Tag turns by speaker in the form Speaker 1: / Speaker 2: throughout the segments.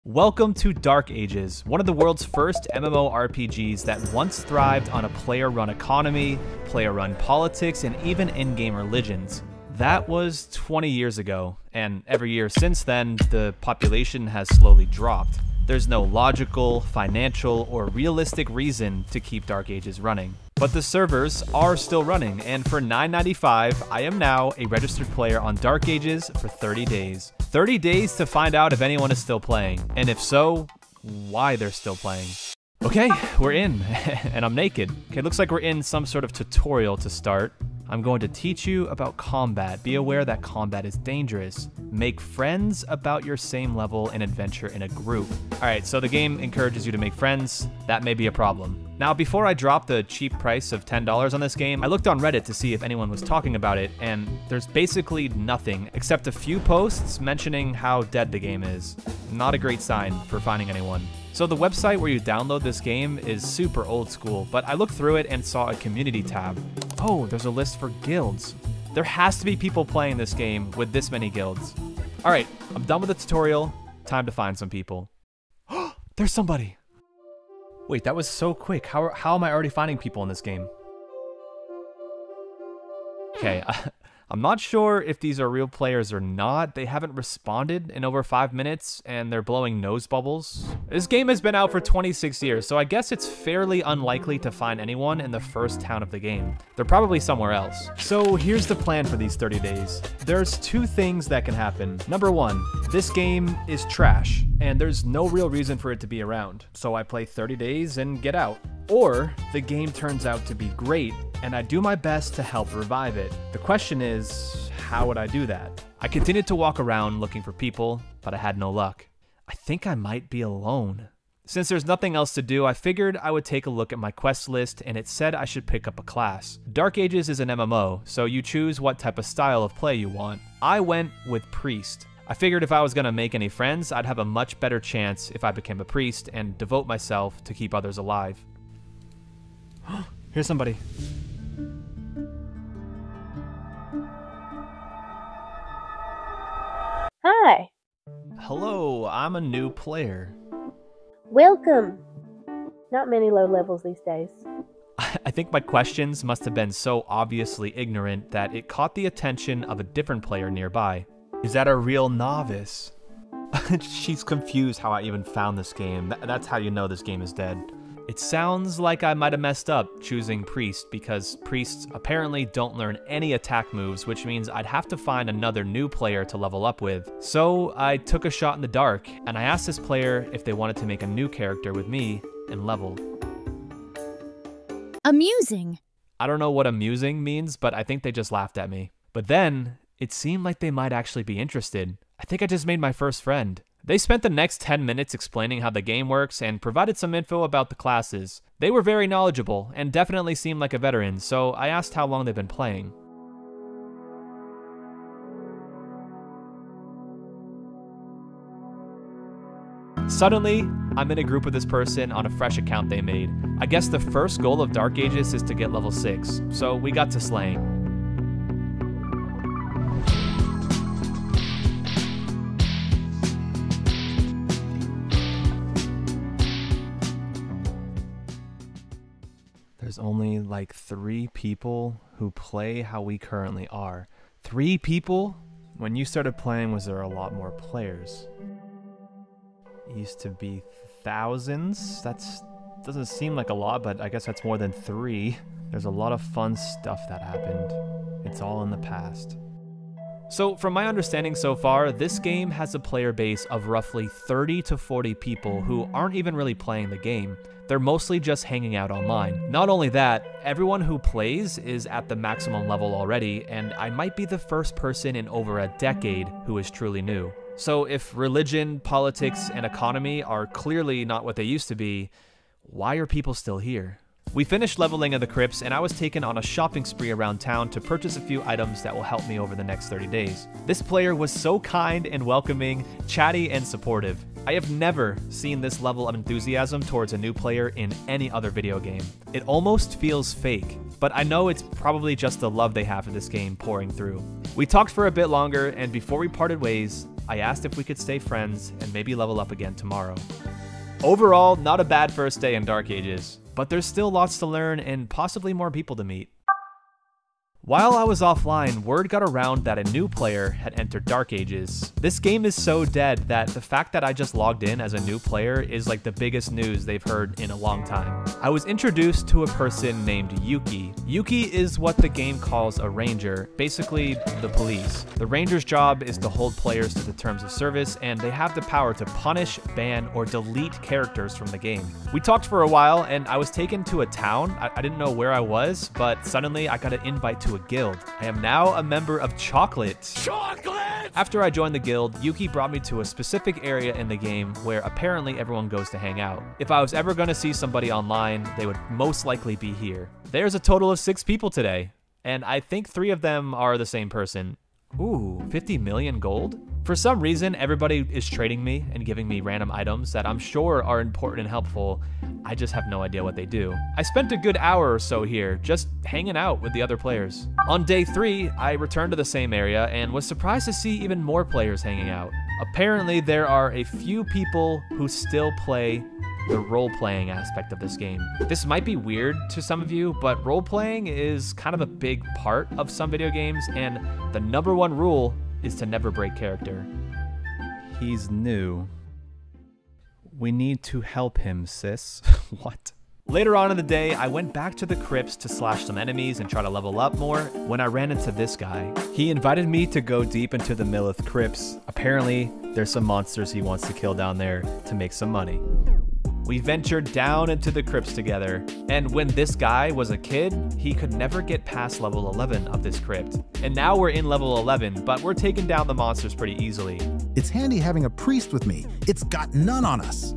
Speaker 1: Welcome to Dark Ages, one of the world's first MMORPGs that once thrived on a player-run economy, player-run politics, and even in-game religions. That was 20 years ago, and every year since then, the population has slowly dropped. There's no logical, financial, or realistic reason to keep Dark Ages running. But the servers are still running, and for $9.95, I am now a registered player on Dark Ages for 30 days. 30 days to find out if anyone is still playing, and if so, why they're still playing. Okay, we're in, and I'm naked. Okay, looks like we're in some sort of tutorial to start. I'm going to teach you about combat. Be aware that combat is dangerous. Make friends about your same level and adventure in a group. Alright, so the game encourages you to make friends. That may be a problem. Now, before I dropped the cheap price of $10 on this game, I looked on Reddit to see if anyone was talking about it, and there's basically nothing except a few posts mentioning how dead the game is. Not a great sign for finding anyone. So the website where you download this game is super old school, but I looked through it and saw a community tab. Oh, there's a list for guilds. There has to be people playing this game with this many guilds. All right, I'm done with the tutorial. Time to find some people. There's somebody. Wait, that was so quick. How am I already finding people in this game? Okay, I'm not sure if these are real players or not. They haven't responded in over 5 minutes, and they're blowing nose bubbles. This game has been out for 26 years, so I guess it's fairly unlikely to find anyone in the first town of the game. They're probably somewhere else. So here's the plan for these 30 days. There's two things that can happen. Number one, this game is trash, and there's no real reason for it to be around. So I play 30 days and get out. Or the game turns out to be great, and I do my best to help revive it. The question is, how would I do that? I continued to walk around looking for people, but I had no luck. I think I might be alone. Since there's nothing else to do, I figured I would take a look at my quest list, and it said I should pick up a class. Dark Ages is an MMO, so you choose what type of style of play you want. I went with Priest. I figured if I was gonna make any friends, I'd have a much better chance if I became a priest and devote myself to keep others alive. Here's somebody.
Speaker 2: Hi.
Speaker 1: Hello, I'm a new player.
Speaker 2: Welcome. Not many low levels these days.
Speaker 1: I think my questions must have been so obviously ignorant that it caught the attention of a different player nearby. Is that a real novice? She's confused how I even found this game. That's how you know this game is dead. It sounds like I might have messed up choosing Priest, because Priests apparently don't learn any attack moves, which means I'd have to find another new player to level up with. So I took a shot in the dark, and I asked this player if they wanted to make a new character with me and level.
Speaker 3: Amusing.
Speaker 1: I don't know what amusing means, but I think they just laughed at me. But then, it seemed like they might actually be interested. I think I just made my first friend. They spent the next 10 minutes explaining how the game works and provided some info about the classes. They were very knowledgeable and definitely seemed like a veteran, so I asked how long they've been playing. Suddenly, I'm in a group with this person on a fresh account they made. I guess the first goal of Dark Ages is to get level 6, so we got to slaying. There's only like 3 people who play how we currently are. 3 people? When you started playing, was there a lot more players? It used to be thousands. Doesn't seem like a lot, but I guess that's more than 3. There's a lot of fun stuff that happened. It's all in the past. So from my understanding so far, this game has a player base of roughly 30 to 40 people who aren't even really playing the game. They're mostly just hanging out online. Not only that, everyone who plays is at the maximum level already, and I might be the first person in over a decade who is truly new. So if religion, politics, and economy are clearly not what they used to be, why are people still here? We finished leveling in the crypts, and I was taken on a shopping spree around town to purchase a few items that will help me over the next 30 days. This player was so kind and welcoming, chatty and supportive. I have never seen this level of enthusiasm towards a new player in any other video game. It almost feels fake, but I know it's probably just the love they have for this game pouring through. We talked for a bit longer, and before we parted ways, I asked if we could stay friends and maybe level up again tomorrow. Overall, not a bad first day in Dark Ages, but there's still lots to learn and possibly more people to meet. While I was offline, word got around that a new player had entered Dark Ages. This game is so dead that the fact that I just logged in as a new player is like the biggest news they've heard in a long time. I was introduced to a person named Yuki. Yuki is what the game calls a ranger, basically the police. The ranger's job is to hold players to the terms of service, and they have the power to punish, ban, or delete characters from the game. We talked for a while, and I was taken to a town. I didn't know where I was, but suddenly I got an invite to a guild. I am now a member of Chocolate. After I joined the guild, Yuki brought me to a specific area in the game where apparently everyone goes to hang out. If I was ever going to see somebody online, they would most likely be here. There's a total of 6 people today, and I think 3 of them are the same person. Ooh, 50 million gold? For some reason, everybody is trading me and giving me random items that I'm sure are important and helpful. I just have no idea what they do. I spent a good hour or so here, just hanging out with the other players. On day 3, I returned to the same area and was surprised to see even more players hanging out. Apparently, there are a few people who still play the role-playing aspect of this game. This might be weird to some of you, but role-playing is kind of a big part of some video games, and the #1 rule is to never break character. He's new. We need to help him, sis. What? Later on in the day, I went back to the crypts to slash some enemies and try to level up more when I ran into this guy. He invited me to go deep into the Millith crypts. Apparently, there's some monsters he wants to kill down there to make some money. We ventured down into the crypts together, and when this guy was a kid, he could never get past level 11 of this crypt. And now we're in level 11, but we're taking down the monsters pretty easily.
Speaker 3: It's handy having a priest with me. It's got none on us.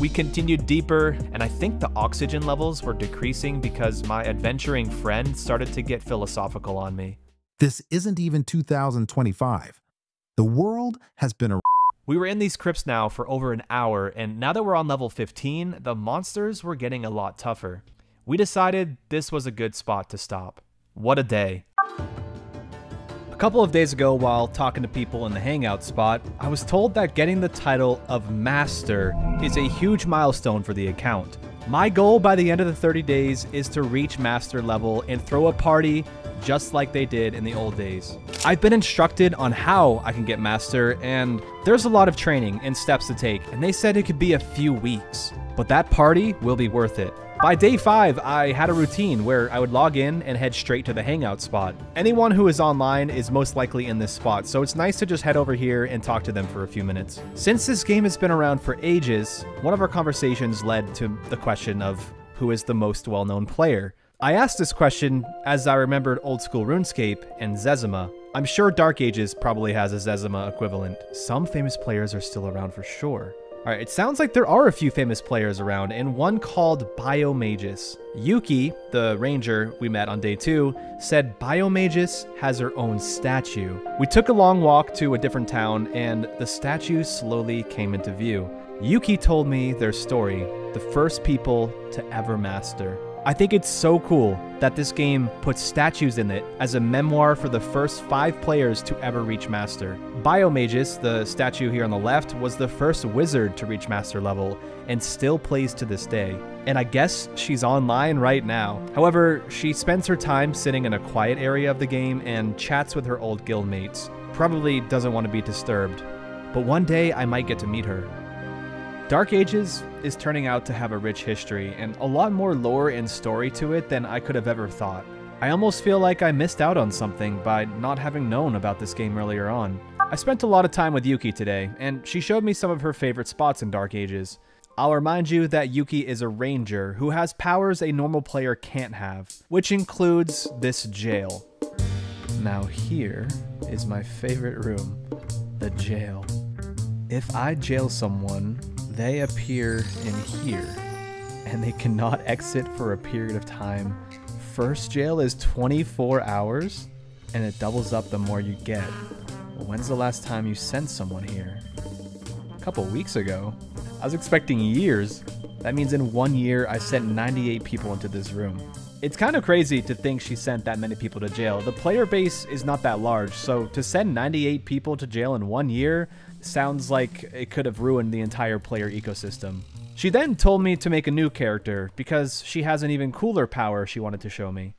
Speaker 1: We continued deeper, and I think the oxygen levels were decreasing because my adventuring friend started to get philosophical on me.
Speaker 3: This isn't even 2025. The world has been a...
Speaker 1: We were in these crypts now for over an hour, and now that we're on level 15, the monsters were getting a lot tougher. We decided this was a good spot to stop. What a day. A couple of days ago, while talking to people in the hangout spot, I was told that getting the title of Master is a huge milestone for the account. My goal by the end of the 30 days is to reach Master level and throw a party just like they did in the old days. I've been instructed on how I can get Master, and there's a lot of training and steps to take, and they said it could be a few weeks, but that party will be worth it. By day 5, I had a routine where I would log in and head straight to the hangout spot. Anyone who is online is most likely in this spot, so it's nice to just head over here and talk to them for a few minutes. Since this game has been around for ages, one of our conversations led to the question of who is the most well-known player. I asked this question as I remembered old school RuneScape and Zezima. I'm sure Dark Ages probably has a Zezima equivalent. Some famous players are still around for sure. Alright, it sounds like there are a few famous players around, and one called Biomagus. Yuki, the ranger we met on day 2, said Biomagus has her own statue. We took a long walk to a different town, and the statue slowly came into view. Yuki told me their story, the first people to ever master. I think it's so cool that this game puts statues in it as a memoir for the first 5 players to ever reach Master. Biomagus, the statue here on the left, was the first wizard to reach Master level and still plays to this day. And I guess she's online right now. However, she spends her time sitting in a quiet area of the game and chats with her old guildmates. Probably doesn't want to be disturbed. But one day I might get to meet her. Dark Ages is turning out to have a rich history and a lot more lore and story to it than I could have ever thought. I almost feel like I missed out on something by not having known about this game earlier on. I spent a lot of time with Yuki today, and she showed me some of her favorite spots in Dark Ages. I'll remind you that Yuki is a ranger who has powers a normal player can't have, which includes this jail. Now here is my favorite room, the jail. If I jail someone, they appear in here, and they cannot exit for a period of time. First jail is 24 hours, and it doubles up the more you get. Well, when's the last time you sent someone here? A couple weeks ago. I was expecting years. That means in 1 year, I sent 98 people into this room. It's kind of crazy to think she sent that many people to jail. The player base is not that large, so to send 98 people to jail in 1 year sounds like it could have ruined the entire player ecosystem. She then told me to make a new character because she has an even cooler power she wanted to show me.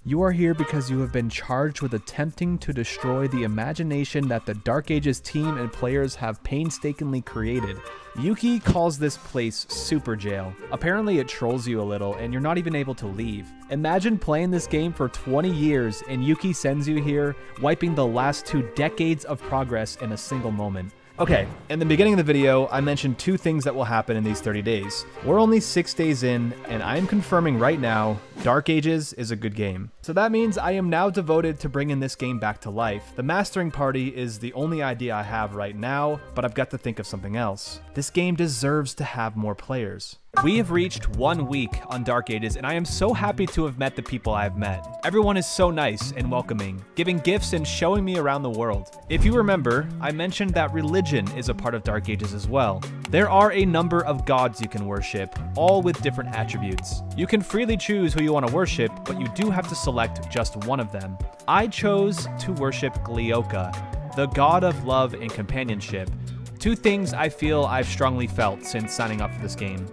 Speaker 1: You are here because you have been charged with attempting to destroy the imagination that the Dark Ages team and players have painstakingly created. Yuki calls this place Super Jail. Apparently it trolls you a little and you're not even able to leave. Imagine playing this game for 20 years and Yuki sends you here, wiping the last 2 decades of progress in a single moment. Okay, in the beginning of the video, I mentioned 2 things that will happen in these 30 days. We're only 6 days in, and I am confirming right now, Dark Ages is a good game. So that means I am now devoted to bringing this game back to life. The mastering party is the only idea I have right now, but I've got to think of something else. This game deserves to have more players. We have reached 1 week on Dark Ages, and I am so happy to have met the people I have met. Everyone is so nice and welcoming, giving gifts and showing me around the world. If you remember, I mentioned that religion is a part of Dark Ages as well. There are a number of gods you can worship, all with different attributes. You can freely choose who you want to worship, but you do have to select just one of them. I chose to worship Glioka, the god of love and companionship. 2 things I feel I've strongly felt since signing up for this game.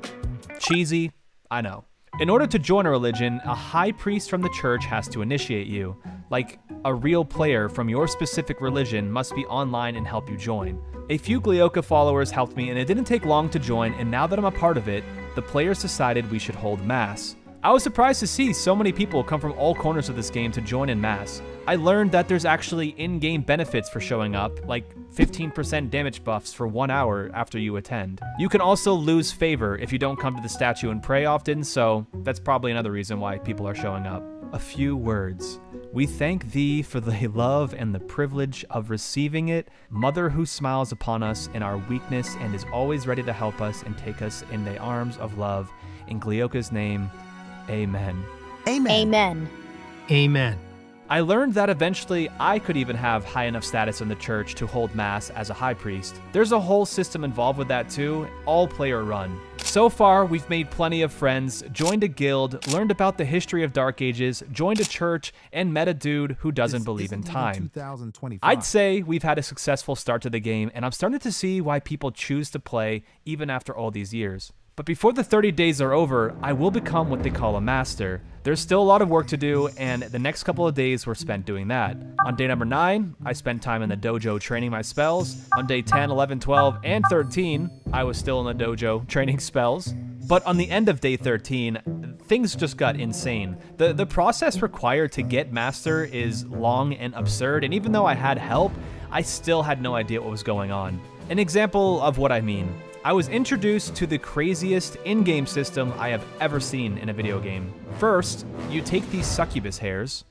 Speaker 1: Cheesy, I know. In order to join a religion, a high priest from the church has to initiate you. Like, a real player from your specific religion must be online and help you join. A few Glioka followers helped me and it didn't take long to join, and now that I'm a part of it, the players decided we should hold mass. I was surprised to see so many people come from all corners of this game to join in mass. I learned that there's actually in-game benefits for showing up, like 15% damage buffs for 1 hour after you attend. You can also lose favor if you don't come to the statue and pray often, so that's probably another reason why people are showing up. A few words. We thank thee for the love and the privilege of receiving it, Mother who smiles upon us in our weakness and is always ready to help us and take us in the arms of love. In Glioka's name, amen.
Speaker 3: Amen.
Speaker 4: Amen.
Speaker 5: Amen.
Speaker 1: I learned that eventually I could even have high enough status in the church to hold mass as a high priest. There's a whole system involved with that too, all player run. So far, we've made plenty of friends, joined a guild, learned about the history of Dark Ages, joined a church, and met a dude who doesn't believe in time. I'd say we've had a successful start to the game, and I'm starting to see why people choose to play even after all these years. But before the 30 days are over, I will become what they call a master. There's still a lot of work to do, and the next couple of days were spent doing that. On day number 9, I spent time in the dojo training my spells. On day 10, 11, 12, and 13, I was still in the dojo training spells. But on the end of day 13, things just got insane. The process required to get master is long and absurd, and even though I had help, I still had no idea what was going on. An example of what I mean. I was introduced to the craziest in-game system I have ever seen in a video game. First, you take these succubus hairs.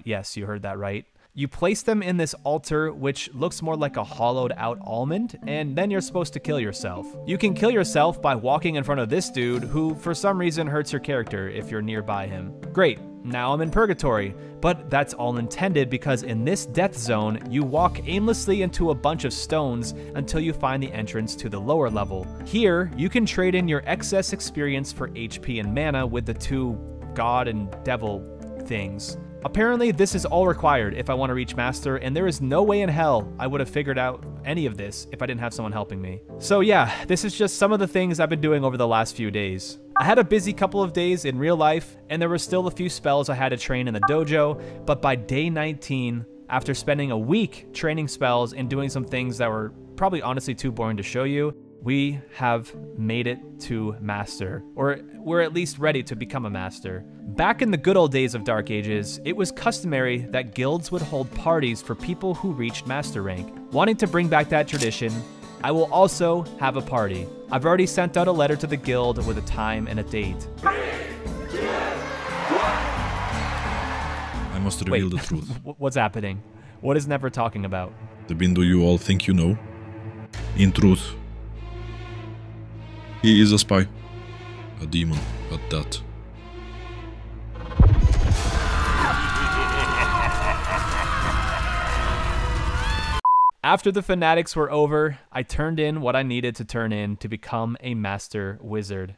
Speaker 1: Yes, you heard that right. You place them in this altar, which looks more like a hollowed out almond, and then you're supposed to kill yourself. You can kill yourself by walking in front of this dude, who for some reason hurts your character if you're nearby him. Great, now I'm in purgatory, but that's all intended because in this death zone, you walk aimlessly into a bunch of stones until you find the entrance to the lower level. Here, you can trade in your excess experience for HP and mana with the 2 god and devil things. Apparently, this is all required if I want to reach master, and there is no way in hell I would have figured out any of this if I didn't have someone helping me. So yeah, this is just some of the things I've been doing over the last few days. I had a busy couple of days in real life, and there were still a few spells I had to train in the dojo, but by day 19, after spending a week training spells and doing some things that were probably honestly too boring to show you, we have made it to master, or we're at least ready to become a master. Back in the good old days of Dark Ages, it was customary that guilds would hold parties for people who reached master rank. Wanting to bring back that tradition, I will also have a party. I've already sent out a letter to the guild with a time and a date.
Speaker 6: 3, 2, 1. I must reveal the truth.
Speaker 1: What's happening? What is Never talking about?
Speaker 6: The Bindu you all think you know. In truth, he is a spy. A demon at that.
Speaker 1: After the fanatics were over, I turned in what I needed to turn in to become a master wizard.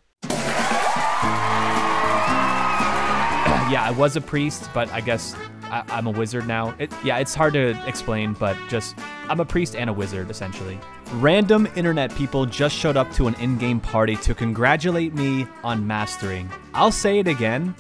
Speaker 1: Yeah, I was a priest, but I guess I'm a wizard now. It's hard to explain, but just I'm a priest and a wizard, essentially. Random internet people just showed up to an in-game party to congratulate me on mastering. I'll say it again,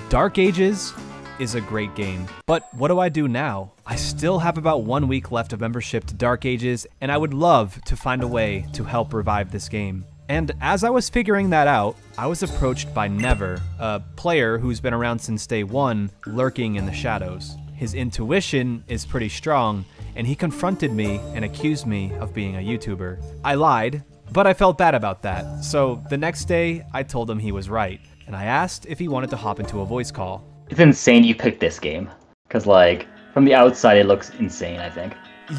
Speaker 1: Dark Ages is a great game. But what do I do now? I still have about 1 week left of membership to Dark Ages, and I would love to find a way to help revive this game. And as I was figuring that out, I was approached by Never, a player who's been around since day one, lurking in the shadows. His intuition is pretty strong, and he confronted me and accused me of being a YouTuber. I lied, but I felt bad about that. So the next day, I told him he was right, and I asked if he wanted to hop into a voice call.
Speaker 4: It's insane you picked this game, because like, from the outside it looks insane, I think.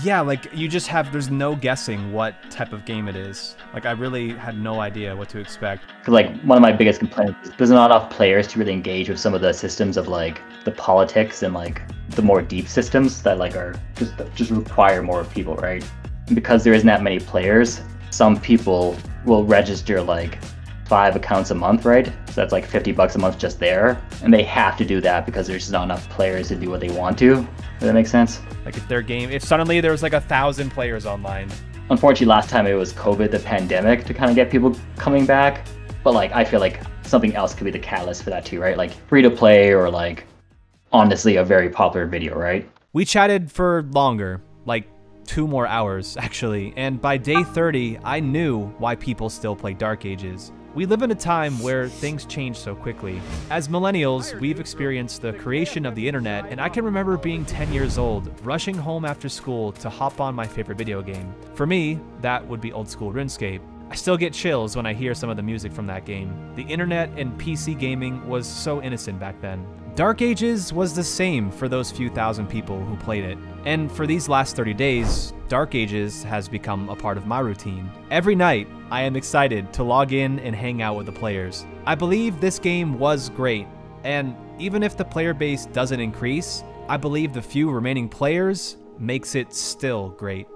Speaker 1: Yeah, like, you just have, there's no guessing what type of game it is. Like, I really had no idea what to expect.
Speaker 4: Cause like, one of my biggest complaints is there's not enough players to really engage with some of the systems of like, the politics and like, the more deep systems that like are, just require more people, right? And because there isn't that many players, some people will register like 5 accounts a month, right? So that's like $50 a month just there. And they have to do that because there's just not enough players to do what they want to. Does that make sense?
Speaker 1: Like if suddenly there was like 1,000 players online.
Speaker 4: Unfortunately, last time it was COVID, the pandemic, to kind of get people coming back. But like, I feel like something else could be the catalyst for that too, right? Like free to play or like, honestly, a very popular video, right?
Speaker 1: We chatted for longer, like 2 more hours actually. And by day 30, I knew why people still play Dark Ages. We live in a time where things change so quickly. As millennials, we've experienced the creation of the internet, and I can remember being 10 years old, rushing home after school to hop on my favorite video game. For me, that would be old school RuneScape. I still get chills when I hear some of the music from that game. The internet and PC gaming was so innocent back then. Dark Ages was the same for those few thousand people who played it. And for these last 30 days, Dark Ages has become a part of my routine. Every night, I am excited to log in and hang out with the players. I believe this game was great, and even if the player base doesn't increase, I believe the few remaining players makes it still great.